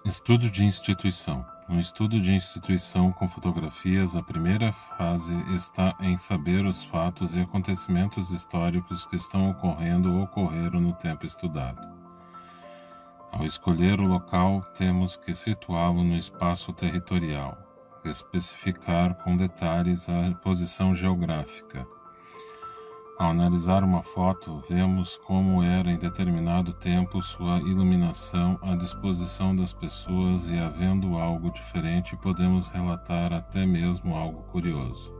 Estudo de instituição. No estudo de instituição com fotografias, a primeira fase está em saber os fatos e acontecimentos históricos que estão ocorrendo ou ocorreram no tempo estudado. Ao escolher o local, temos que situá-lo no espaço territorial, especificar com detalhes a posição geográfica. Ao analisar uma foto, vemos como era em determinado tempo sua iluminação, a disposição das pessoas e, havendo algo diferente, podemos relatar até mesmo algo curioso.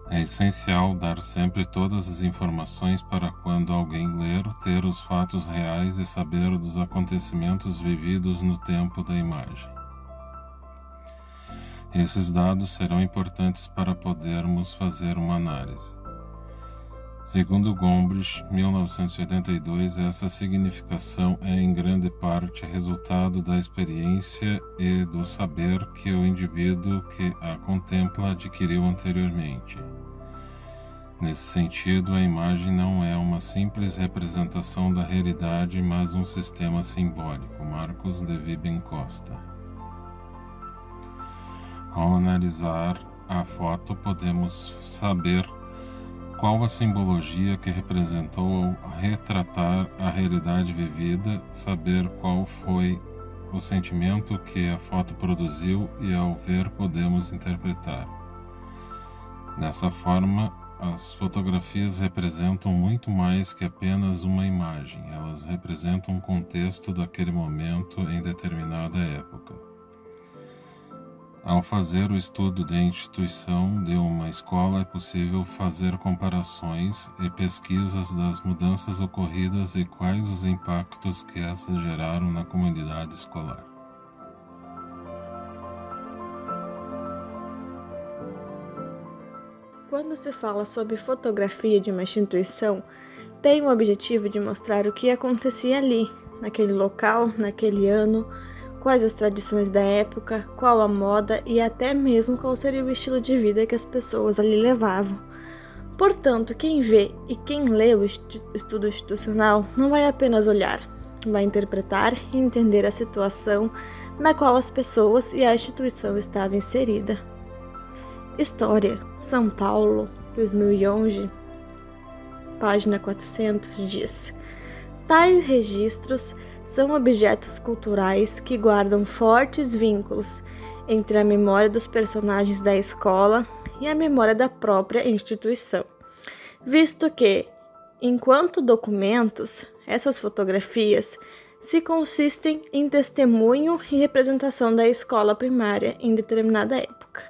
É essencial dar sempre todas as informações para quando alguém ler, ter os fatos reais e saber dos acontecimentos vividos no tempo da imagem. Esses dados serão importantes para podermos fazer uma análise. Segundo Gombrich, 1982, essa significação é em grande parte resultado da experiência e do saber que o indivíduo que a contempla adquiriu anteriormente. Nesse sentido, a imagem não é uma simples representação da realidade, mas um sistema simbólico. Marcos Levi Ben Costa. Ao analisar a foto, podemos saber qual a simbologia que representou ao retratar a realidade vivida, saber qual foi o sentimento que a foto produziu e, ao ver, podemos interpretar. Dessa forma, as fotografias representam muito mais que apenas uma imagem, elas representam um contexto daquele momento em determinada época. Ao fazer o estudo de instituição de uma escola, é possível fazer comparações e pesquisas das mudanças ocorridas e quais os impactos que essas geraram na comunidade escolar. Quando se fala sobre fotografia de uma instituição, tem o objetivo de mostrar o que acontecia ali, naquele local, naquele ano, quais as tradições da época, qual a moda e até mesmo qual seria o estilo de vida que as pessoas ali levavam. Portanto, quem vê e quem lê o estudo institucional não vai apenas olhar, vai interpretar e entender a situação na qual as pessoas e a instituição estavam inseridas. História, São Paulo, 2011, página 400, diz: tais registros são objetos culturais que guardam fortes vínculos entre a memória dos personagens da escola e a memória da própria instituição, visto que, enquanto documentos, essas fotografias se consistem em testemunho e representação da escola primária em determinada época,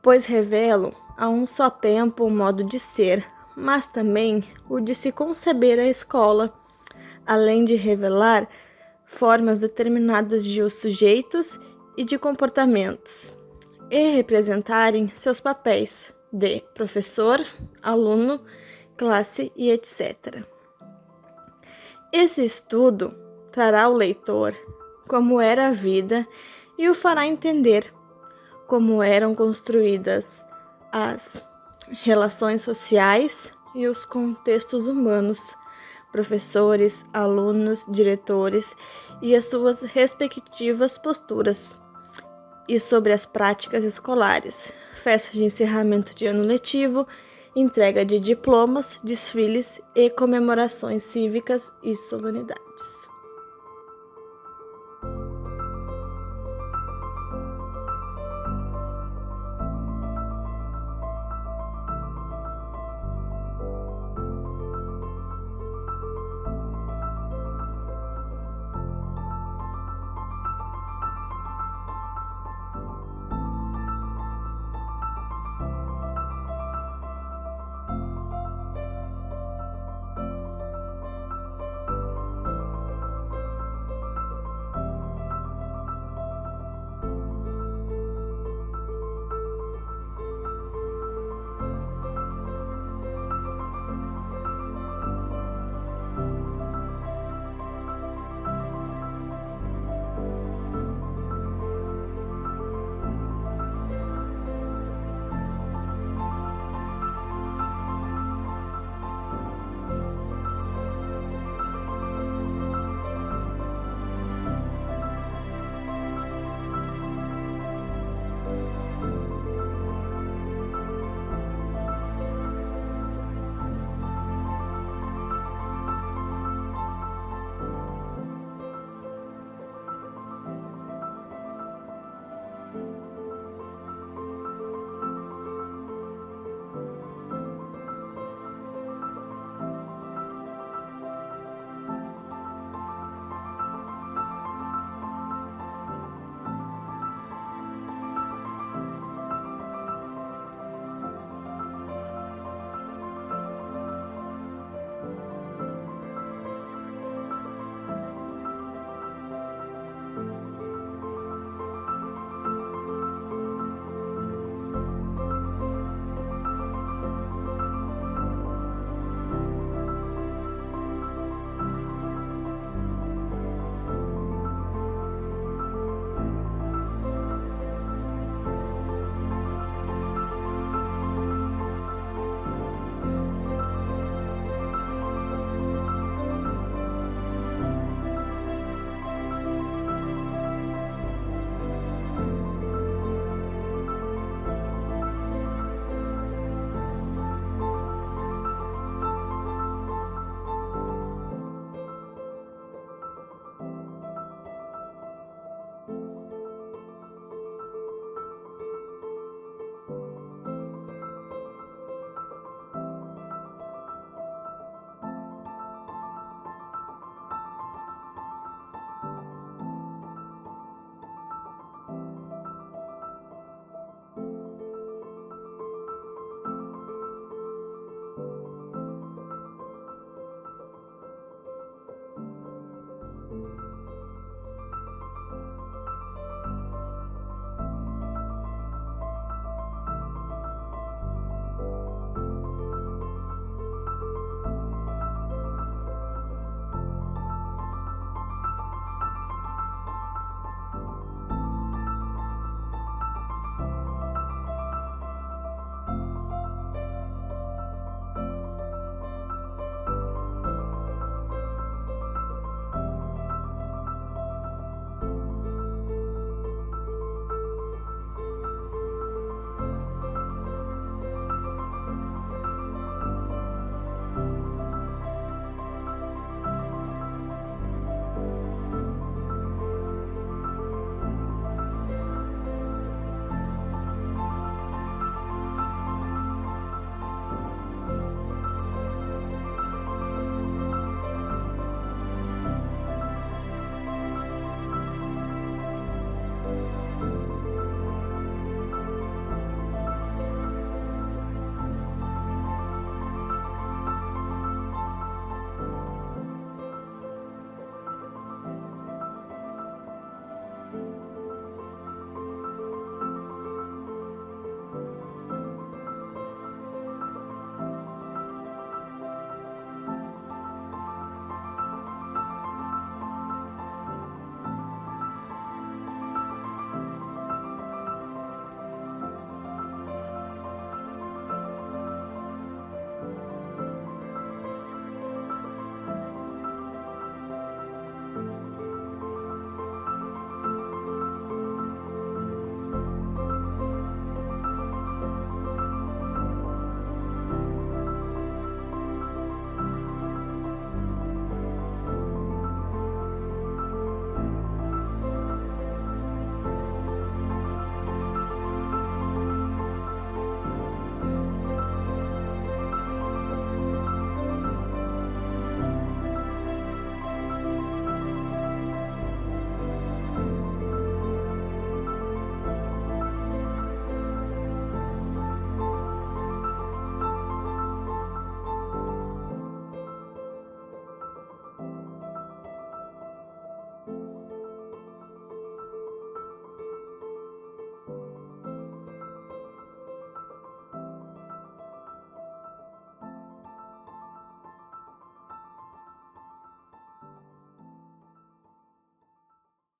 pois revelam a um só tempo o modo de ser, mas também o de se conceber a escola, além de revelar formas determinadas de os sujeitos e de comportamentos, e representarem seus papéis de professor, aluno, classe e etc. Esse estudo trará ao leitor como era a vida e o fará entender como eram construídas as relações sociais e os contextos humanos, professores, alunos, diretores e as suas respectivas posturas, e sobre as práticas escolares, festas de encerramento de ano letivo, entrega de diplomas, desfiles e comemorações cívicas e solenidades.